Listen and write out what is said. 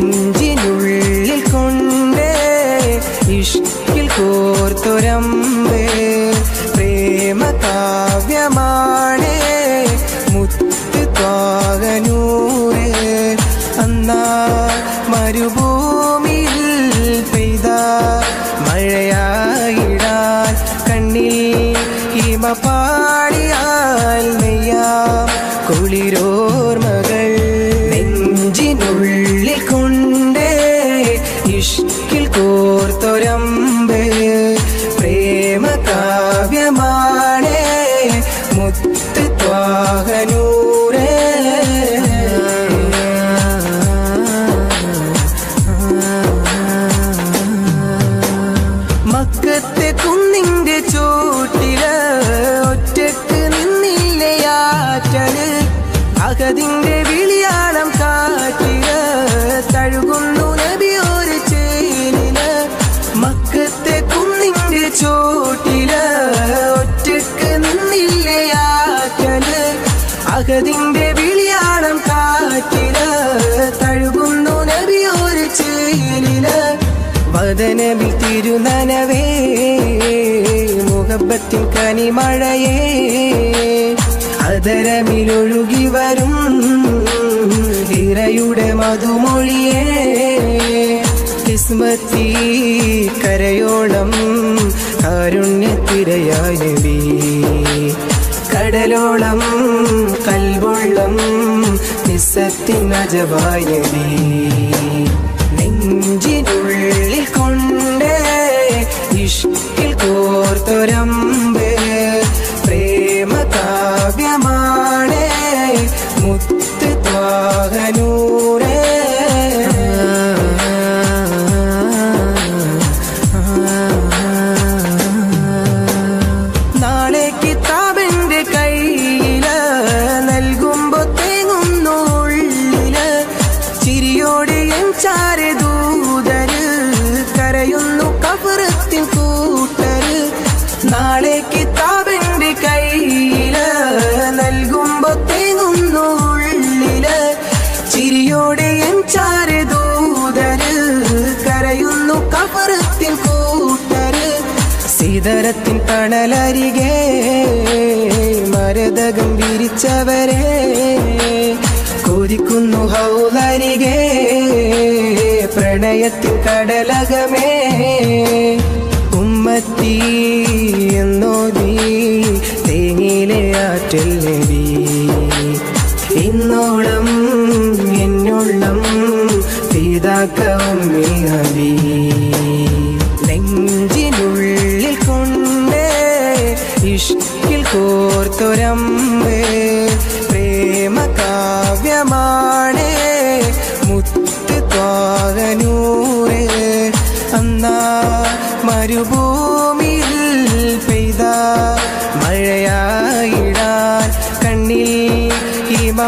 നെഞ്ചിനുള്ളിൽ കൊണ്ട് ഇഷ്കിൽ കോർത്തൊരമ്പേ പ്രേമ കാവ്യമാണ് മുത്ത് ത്വാഗനൂരേ അന്നാ മരുഭൂമിയിൽ പെയ്ത മഴയായിടാൻ കണ്ണിൽ ഹിമ പാടിയാൽ നെയ്യാം കുളിരോർമകൾ നെഞ്ചിനുള്ളിൽ കൊണ്ട് ഇഷ്കിൽ കോർത്തൊരമ്പ് പ്രേമ കാവ്യമാണ് മുത്ത് ത്വാഗനൂരേ മക്കത്തെ കുന്നിന്റെ ചോട്ടില് ഒറ്റക്ക് നിന്നില്ലയാറ്റല് അകതിന്റെ വിളിയാളം കാറ്റില് തഴുകുന്നു നബിയൊരു ചേലില് മക്കത്തെ കുന്നിന്റെ ചോട്ടില് ഒറ്റക്ക് നിന്നില്ലയാറ്റല് അകതിന്റെ വിളിയാളം കാറ്റില് തഴുകുന്നു നബിയൊരു ചേലില് വദനബിൽ തിരുനനവേ മുഹബത്തിൻ കനിമഴയേ അതരമിലൊഴുകി വരും ഹിറയുടെ മധുമൊഴിയേ കിസ്മത്തി കരയോളം കാരുണ്യത്തിരയായ നബി കടലോളം കൽവൊള്ളം നിസ്സത്തിൻ അജബായ നബി നെഞ്ചിനുള്ളിൽ കൊണ്ട് ഇഷ്കിൽ കോർത്തൊരമ്പ് പ്രേമ കാവ്യമാണ് മുത്ത് ത്വാഗനൂരേ നാളെ കിതാബിന്റെ കയ്യില് നൽകുമ്പോ തേങ്ങുന്നു ഉള്ളില് ചിരിയോടെ ചാരെ ദൂതര് കരയുന്നു കബറത്തിൻ കൂട്ടര് നാളെ കിതാബിന്റെ കയ്യില് നൽകുമ്പോ തേങ്ങുന്നു ഉള്ളില് ചിരിയോടെ ചാരെ ദൂതര് കരയുന്നു കബറത്തിൻ കൂട്ടര് സിദറത്തിൻ തണലരികെ മരതകം വിരിച്ചവരെ കൊതിക്കുന്നു ഹൗലരികെ പ്രണയത്തിൻ കടലകമേ ഉമ്മത്തി എന്നോതി തേങ്ങിലെ ആറ്റൽ നബി ഇന്നോളം എന്നോളം പിതാക്കം നബി നെഞ്ചിനുള്ളിൽ കൊണ്ട് ഇഷ്കിൽ കോർത്തൊരമ്പ് പ്രേമ കാവ്യമാണ് മുത്ത് ത്വാഗനൂരേ അന്നാ മരുഭൂമിയിൽ പെയ്ത മഴയായിടാൻ കണ്ണിൽ ഹിമ